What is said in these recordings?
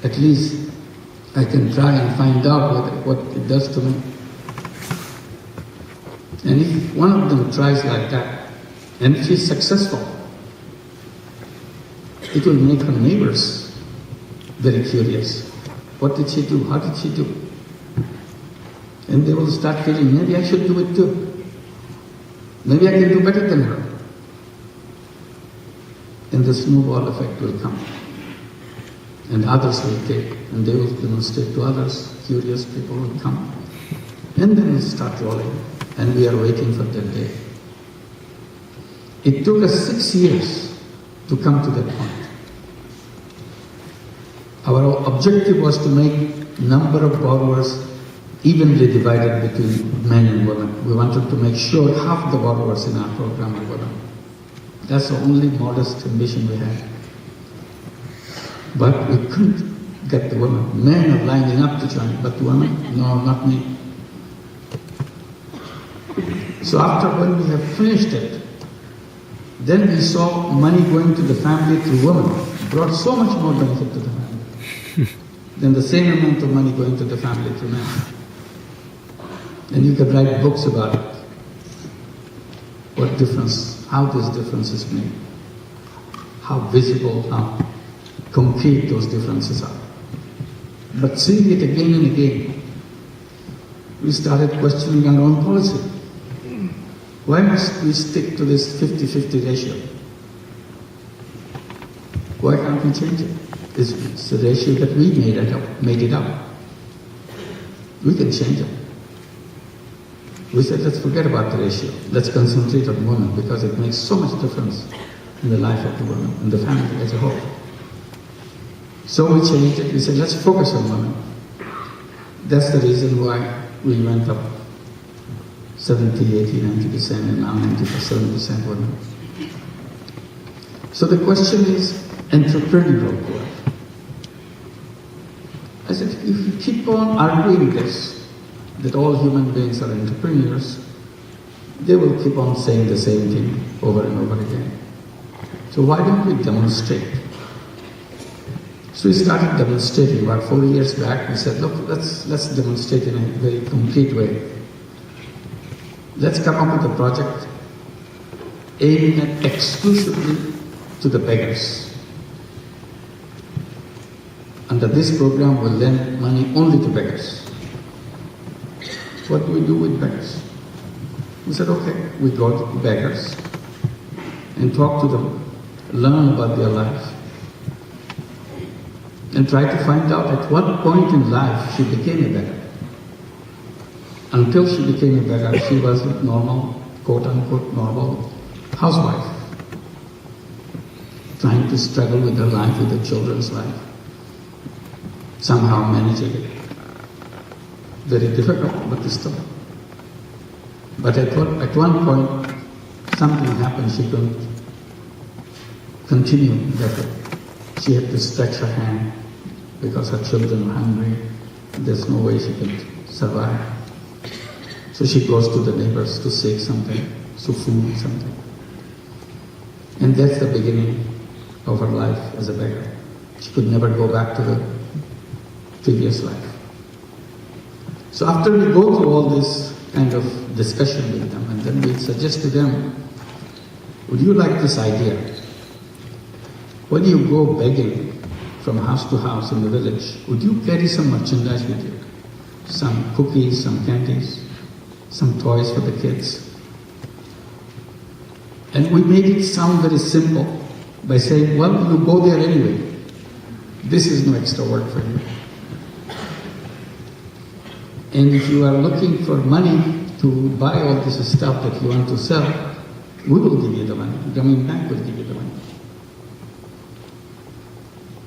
At least I can try and find out what it does to me. And if one of them tries like that, and if she's successful, it will make her neighbors very curious. What did she do? How did she do? And they will start feeling, maybe I should do it too. Maybe I can do better than her. And the snowball effect will come. And others will take, and they will demonstrate to others. Curious people will come. And then it will start rolling. And we are waiting for that day. It took us 6 years to come to that point. Our objective was to make number of borrowers evenly divided between men and women. We wanted to make sure half the borrowers in our program are women. That's the only modest ambition we had. But we couldn't get the women. Men are lining up to join, but women, no, not me. So after when we have finished it, then we saw money going to the family through women. It brought so much more benefit to the family than the same amount of money going to the family through men. And you could write books about it. What difference, how this difference is made, how visible, how concrete those differences are. But seeing it again and again, we started questioning our own policy. Why must we stick to this 50-50 ratio? Why can't we change it? It's the ratio that we made it up. We can change it. We said, let's forget about the ratio. Let's concentrate on women because it makes so much difference in the life of the woman and the family as a whole. So we changed it. We said, let's focus on women. That's the reason why we went up 70, 80, 90%, and now 97% women. So the question is entrepreneurial growth. I said, if you keep on arguing this, that all human beings are entrepreneurs, they will keep on saying the same thing over and over again. So why don't we demonstrate? So we started demonstrating. About 4 years back, we said, look, let's demonstrate in a very complete way. Let's come up with a project aiming at exclusively to the beggars. Under this program, we'll lend money only to beggars. What do we do with beggars? We said, okay, we go to beggars and talk to them, learn about their life, and try to find out at what point in life she became a beggar. Until she became a beggar, she was a normal, quote-unquote, normal housewife, trying to struggle with her life, with her children's life, somehow managing it. Very difficult, but still. But at one point, something happened. She couldn't continue that way. She had to stretch her hand because her children were hungry. There's no way she could survive. So she goes to the neighbors to seek something, so food, something. And that's the beginning of her life as a beggar. She could never go back to the previous life. So after we go through all this kind of discussion with them, and then we suggest to them, would you like this idea? When you go begging from house to house in the village, would you carry some merchandise with you? Some cookies, some candies, some toys for the kids. And we made it sound very simple by saying, well, you go there anyway. This is no extra work for you. And if you are looking for money to buy all this stuff that you want to sell, we will give you the money. Grameen Bank will give you the money.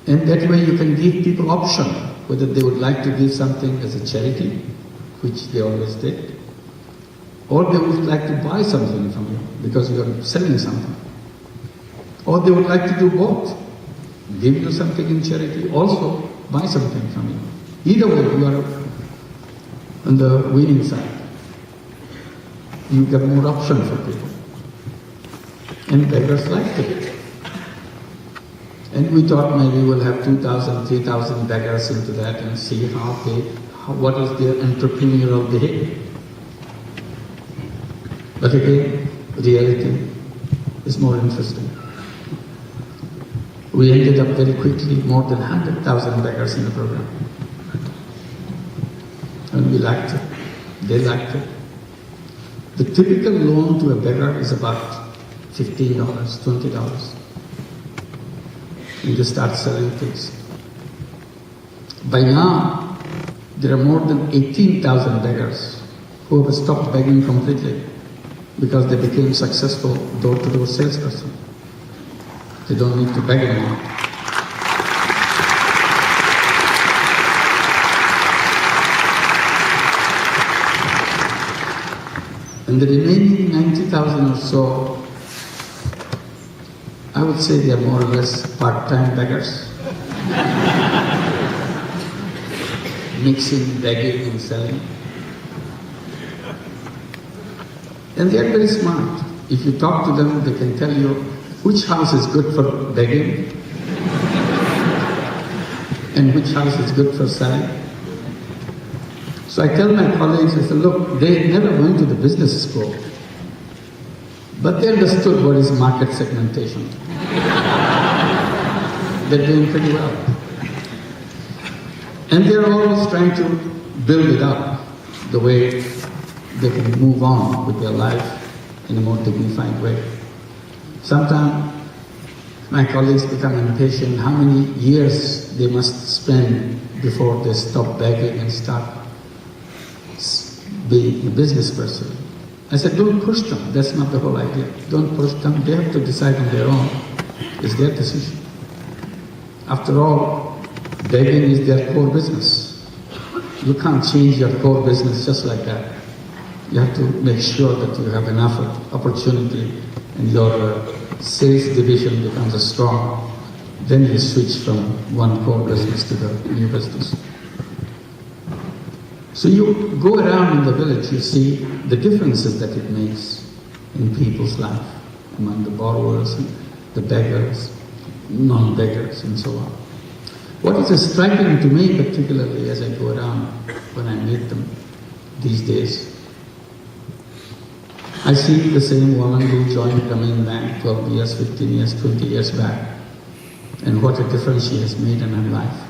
And that way you can give people option, whether they would like to give something as a charity, which they always did, or they would like to buy something from you because you are selling something. Or they would like to do both. Give you something in charity, also buy something from you. Either way, you are on the winning side. You get more option for people. And beggars liked it. And we thought maybe we'll have 2,000, 3,000 beggars into that and see what is their entrepreneurial behavior. But again, reality is more interesting. We ended up very quickly more than 100,000 beggars in the program. And we liked it. They liked it. The typical loan to a beggar is about $15, $20. And you start selling things. By now, there are more than 18,000 beggars who have stopped begging completely because they became successful door-to-door salesperson. They don't need to beg anymore. And the remaining 90,000 or so, I would say they are more or less part-time beggars. Mixing, begging and selling. And they are very smart. If you talk to them, they can tell you which house is good for begging and which house is good for selling. So I tell my colleagues, I said, look, they never went to the business school, but they understood what is market segmentation. They're doing pretty well. And they're always trying to build it up the way they can move on with their life in a more dignified way. Sometimes my colleagues become impatient how many years they must spend before they stop begging and start being a business person. I said, don't push them. That's not the whole idea. Don't push them. They have to decide on their own. It's their decision. After all, begging is their core business. You can't change your core business just like that. You have to make sure that you have enough opportunity and your sales division becomes strong. Then you switch from one core business to the new business. So you go around in the village, you see the differences that it makes in people's life, among the borrowers, and the beggars, non-beggars, and so on. What is striking to me, particularly as I go around when I meet them these days, I see the same woman who joined Grameen Bank 12 years, 15 years, 20 years back, and what a difference she has made in her life.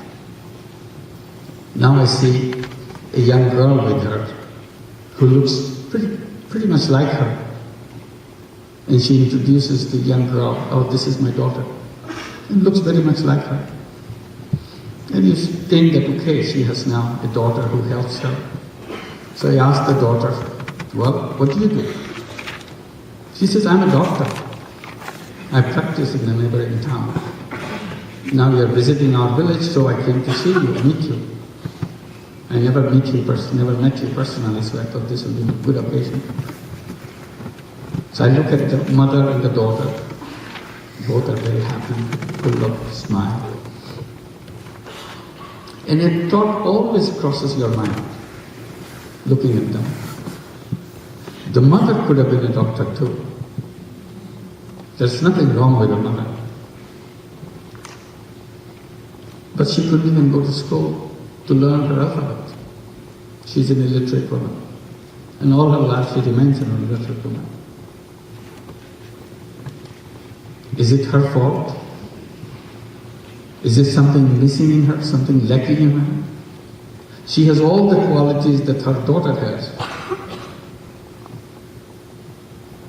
Now I see a young girl with her who looks pretty much like her. And she introduces the young girl, oh, this is my daughter. It looks very much like her. And you think that, okay, she has now a daughter who helps her. So I asked the daughter, well, what do you do? She says, I'm a doctor. I practice in a neighboring town. Now you are visiting our village, so I came to see you, meet you. I never met you personally, so I thought this would be a good occasion. So I look at the mother and the daughter. Both are very happy, full of smile. And a thought always crosses your mind, looking at them. The mother could have been a doctor too. There's nothing wrong with the mother. But she couldn't even go to school to learn her alphabet. She's an illiterate woman. And all her life she remains an illiterate woman. Is it her fault? Is it something missing in her, something lacking in her? She has all the qualities that her daughter has.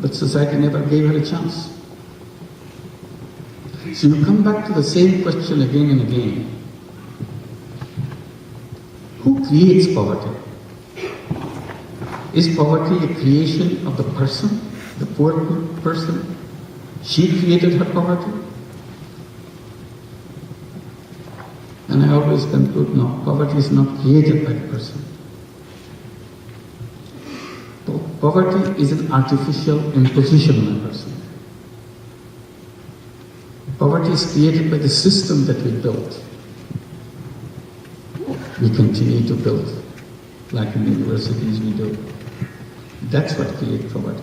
But society never gave her a chance. So you come back to the same question again and again. Who creates poverty? Is poverty a creation of the person, the poor person? She created her poverty? And I always conclude, no, poverty is not created by the person. Poverty is an artificial imposition on a person. Poverty is created by the system that we built. We continue to build, like in universities we do. That's what creates poverty.